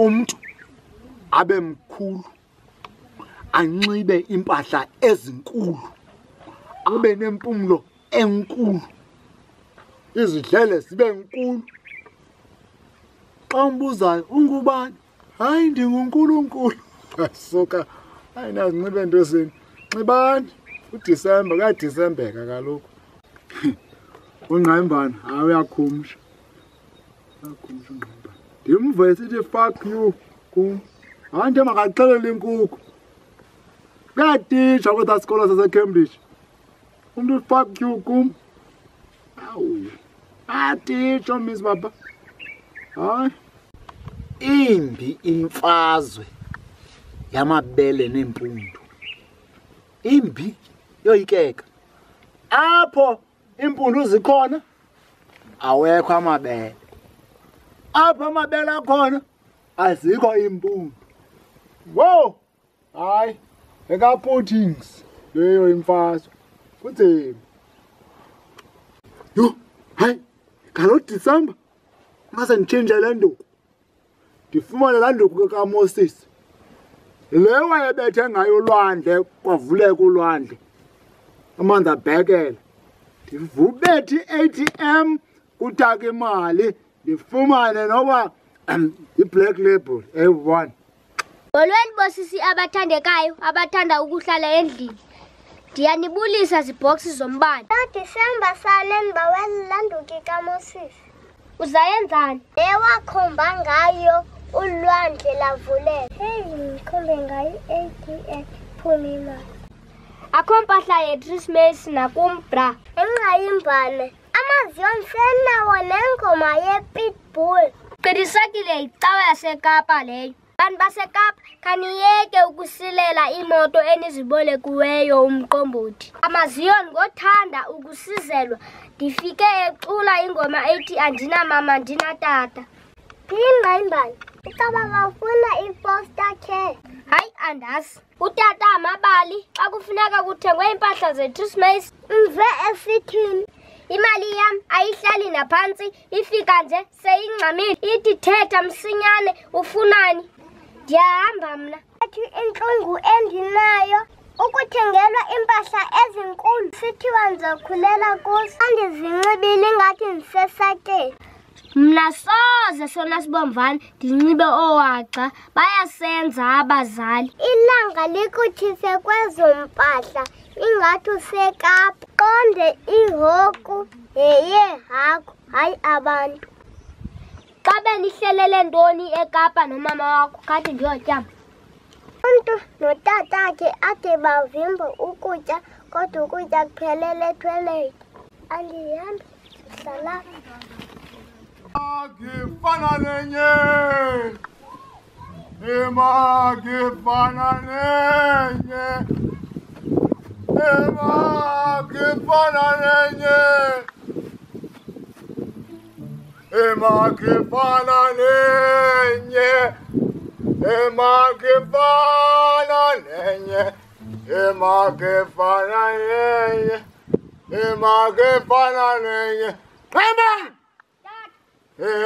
umuntu abe mkhulu anxibe impahla ezinkulu abe nempumulo enkulu izidlele zibe nkulu xa umbuzayo ungubani hayi ndinguNkulunkulu suka hayi nazinxibe entosini nxibani uDisemba kaDisembeka kaloku ungqaimbana uyakhumsha ungqaimbana ndimve sithi fuck you kum hayi nto makaxelele inkukhu kuyatitsha kwethaa sikolo saseCambridge umuntu fuck you kum awu atitsha miss baba hayi imbi imfazwe yamabele nempundu imbi yoyikeka apho impundu zikhona awekho amabele apho amabele akhona azikho impundu wo hayi ekaputtings leyo imfazwe kutheni yo hayi ngalo December ngase ngitshintshe le nduku ndifumane la nduku kaMoses le wayebethe ngayo ulwandle kwavuleka ulwandle amanzi abhekela ndivubethi ATM kutaka imali ndifumane noba i-black label eyi-1 Molweni bosisi abathandekayo abathanda ukuhlala endlini ndiyanibulisa zibhoksi zombane December sale ndibawela laa nduku kaMoses uzayenzani ewakhomba ngayo ulwandle lavuleka heyi ndikhombe ngayo i-ATM phume imali akho mpahla yeKrismesi nakumbra enqayimbane amaziyo ndisenawo nengoma yePitbull qinisekile yicawa yaseKapa leyo bantu baseKapa kaniyeke ukusilela imoto enizibolekuweyo umqombothi amaziyo ngothanda ukusizelwa ndifike ecula ingoma ethi andinamama ndinatata phingqaimbane ucaba bafuna i-foster care hayi andazi utata amabali xa kufuneka kuthengwe impahla zeKrismesi mve esithini imali yam ayihlali naphantsi ifika nje seyingxamile ithi thetha msinyane ufunani ndiyahamba mna athi intlungu endinayo ukuthengelwa impahla ezinkulu sithiwa ndizokhulela kuzo andizinxibile ingathi ndisesakeni mna soze sona sibomvana ndinxibe oowaxa bayasenza abazali ilanga likutshise kwezo mpahla ingathi useKapa qonde ihoku yeyehagu hayi abantu xa benihlelele ntoni eKapa nomama wakho kathi ndiyotyamba umntu notatakhe ade bavimbe ukutya kodwa ukutya kuphelele ethoyilethi andihambi hlala Magifana nenye magifana nenye magifana nenye magifana nenye magifana nenye magifana nenye magifana nenye Amen.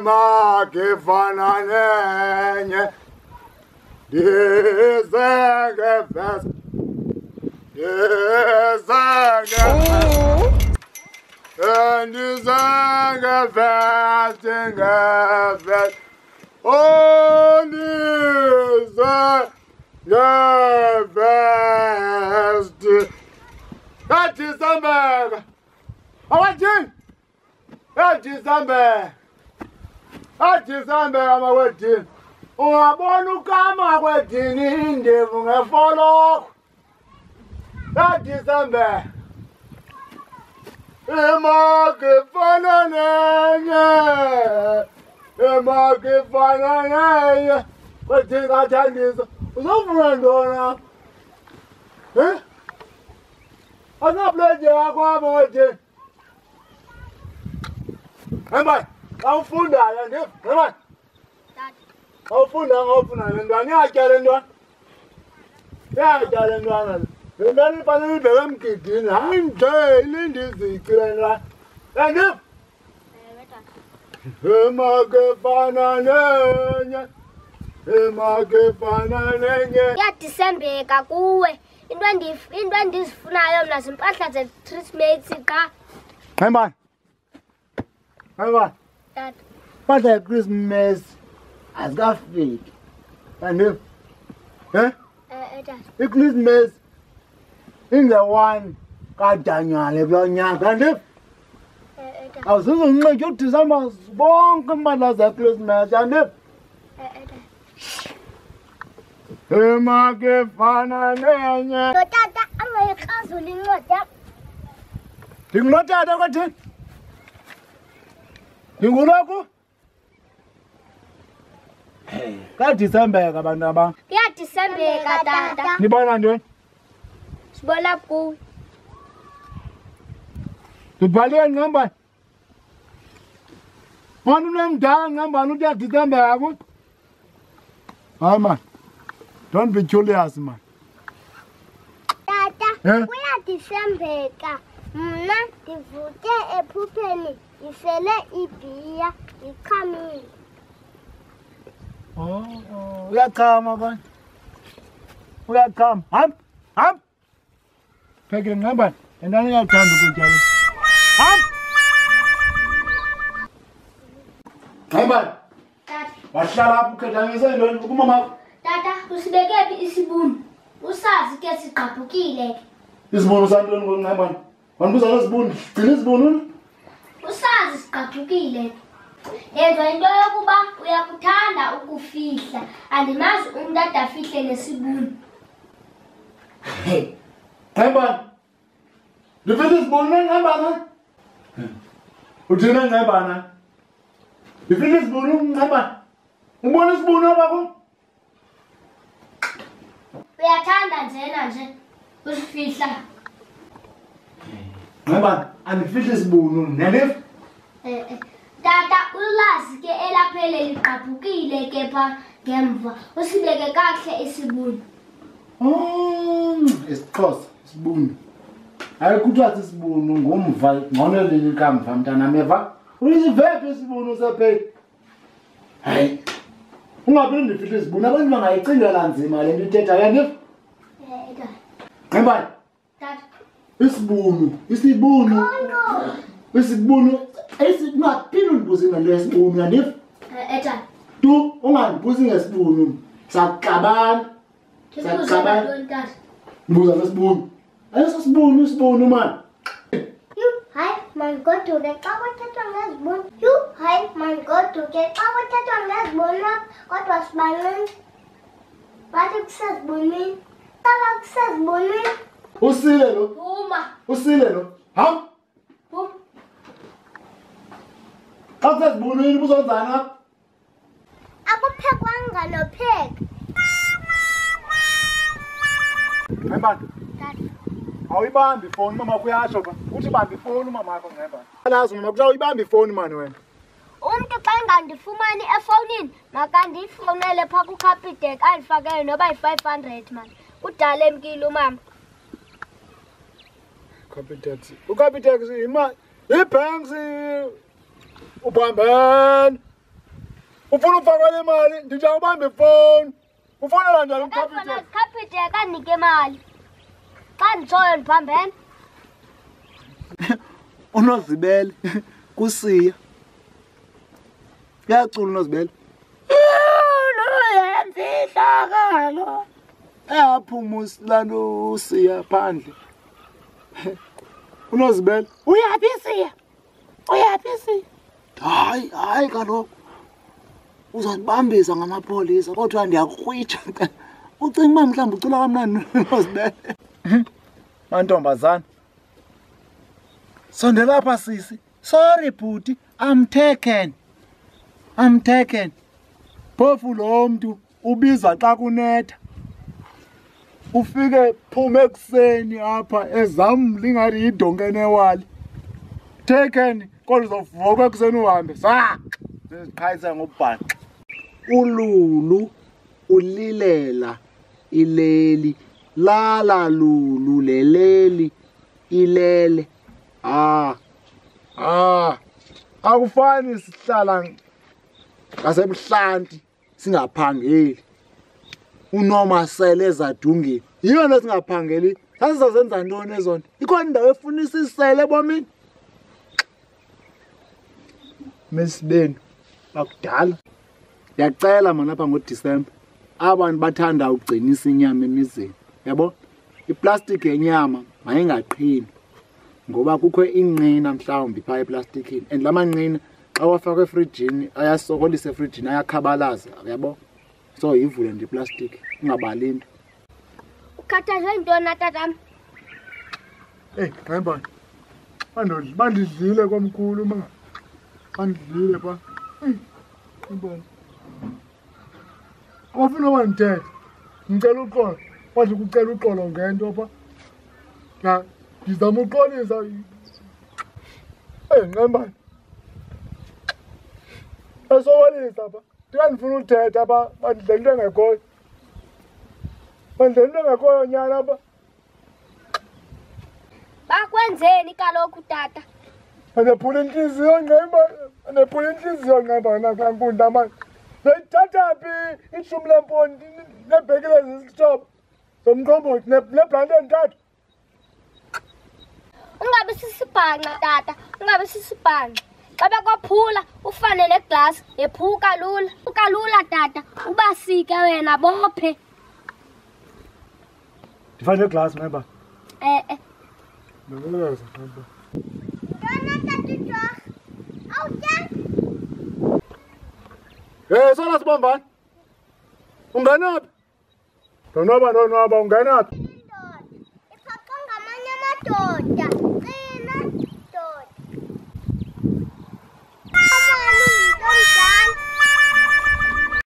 Magifana nenye dizenge fest dizenge and dizenge fest oh dizenge fest that is December how December December amawedini ungabona ukama kwedini indevu ngefolo December magifana nenye kwedini kathandisa uzofuna ntona asinaplete yakho apha kwedini Hamba, awufundayo nje, hamba. Awufunda le ntwana, iyatyala ntwana. Iyatyala ntwana. Le ntwana ifanele ibheke emgidini, hayi nje ilinde izici le ntwana. Kanti? Magifana nenye emakefana nenye. Kuyadisembeka kuwe. Into endizifunayo mna zimpahla ze-Christmas ka. Ngembani? Ngembani? Tata. Impahla ye-Christmas azikafiki. Kanti Tata. i-Christmas in the one Ka Jwarha kulo nyaka. Kanti awuzuzonqitya uDisemba bonke impahla ze-Christmas. Kanti emakefana nenye. Tata angayikrazula incwadi yakho. Ndingulotata kwathini? Ndinguloko? Kuyadisembeka abantu aba. Kuyadisembeka tata. Nibona ntoni? Sibona kuwe. Ndibhaleni ngembani? Mani unemdala ngembani uthi uyadisembeka kuthi? Hayi man. Don't be curious man. Tata, kuyadisembeka. Mna ndivuke ephupheni isele ibhiya ikhamile. Uyachama bani? Uyachama. Ham. Pheke ngembani? Endani uyathanda ukutya lo. Ham. Ngembani? Tata. Wahlala apha ukhethamisa intoni kumama? Tata, usibeke phi isibunu? Usazi ke sigqaphukile. Isibunu santoni ngembani? Wandibuza ngesibunu. Gcina isibunu. Usazi sigqaphukile. Yenza into yokuba uyakuthanda ukufihla. Andimazi umuntu adafihle nesibunu. Ngembani? Ndifihla isibunu ngembani? Uthina ngembani? Ndifihla isibunu ngembani? Ubona isibunu apha kum? Uyathanda njena nje usifihla. Ngembani? Andifihla isibunu nelifa? Tata, ulazi ke elaphele ligqaphukile ke pha ngemva. Usibeke kahle isibunu. IsiXhosa isibunu. Hayi kuthiwa sisibunu ngomva ngcono leli kamva mntanam eva. Uyisivephi isibunu sephe? Hayi. Ungaphinde ndifihla isibunu abantu bangayicingela nzima le nto ithetha yandiva? Ngembani? Tata. Isibunu. Ungaphinde undibuze ngento yesibunu yandiva? Tata. Tu ungandibuzi ngesibunu. Sakuxabana. Tata. Mbuza ngesibunu. Ayisosibunu isibunu man. Hayi mandigoduke xa kuthethwa ngezibunu. Hayi mandigoduke xa kuthethwa ngezibunu kodwa sibanini. Bathi kusezibunini. Tala kusezibunini. Usile lo. Phuma. Usile lo. Ham. Phuma. Xa kusezibunini ubuzonzani apha? Akuphekwanga nopheka. Ngembani? Tata. Awuyibambi ifowuni mama kuyasho pha. Uthi bambi ifowuni mama yakho ngembani. Alazi mama kuthiwa uyibambi ifowuni mani wena. Umntu xa engandifumani efowunini makandifowunele phaa kuCapitec andifakele noba yi-500 man. Kudala emkile umama. uCapitec imali. Ibhanks ubambene. Ufuna ufakele imali ndithi awubambi ifowuni. Ufonela njani uCapitec? Capitec andinike imali. Xa nditshoyo ndiphambene. Unozibele kusiya. Uyacula unozibele. Yemfihlakalo. Eyaphuma usilalo usiya phandle. Unozibele. Uyaphi siya? Hayi kaloku. Uzandibambisa ngamapolisa kodwa ndiyakrwitsha. Ucinga uba mhlawumbi ucula kamnandi unozibele. Mantombazana. Sondela apha sisi. Sorry bhuti, I'm taken. Phofu lo mntu ubizwa xa kunetha. Ufike phume ekuseni apha ezamla ingathi yidonke newali. Taken kodwa uzovuka ekuseni uhambe. Ziqhayisa ngobhaxa. Ululu ulilela ileli. Lala lulu leleli ilele. Akufani sihlala ngasebuhlanti singaphangeli. Unomasele ezadungile. Yiyo nto singaphangeli. Sasizazenza ntoni ezona? Ikhona indawo efuna isisele bomini. Mesibeni bakudala. Ndiyacela mana apha ngoDisemba. Abantu bathanda ukugcinisa inyama emizini. Yabo? Iplastic yenyama mayingaqhini. Ngoba kukho inqina mhlawumbi pha eplastikini. And la manqina xa wafaka efrijini ayasokolisa efrijini ayakhabalaza. Yabo? So yivule nje iplastic ungabali into. Ukhathazwe yintoni tatam? Ngempha. Bandidlile komkhulu ma. Bandidlile pha. Ngempha. Ofuna wandithetha. Ngicela uxolo. Wathi kucela uxolo ngento pha. La ngizama uxolisa. Ngempha. Esokolisa pha. Ndiyandifuna uthetha pha. Bandidlela into engekhoyo. Bandidlela into engekhoyo nyana pha. Bakwenzeni kaloku tata? Anephula inhliziyo ngempha. Anephula inhliziyo ngempha nankunda manje. Nayithatha phi ishumi lempondi nebhekile zisithoba zomqombothi nebhlante entathu. Ungabe sisibhanqa tata, ungabe sisibhanqa. Xa bekwaphula ufane neglasi ephuka lula. Phuka lula tata, ubasike wena bophe. Ndifane neglasi ngempha. Noleza ngempha. Yona tata Jwarha. Awutya? Sola sibombani. Unganaphi? Ndonwaba, unganaphi? Indoda. Iphaqwe ngamanye amadoda.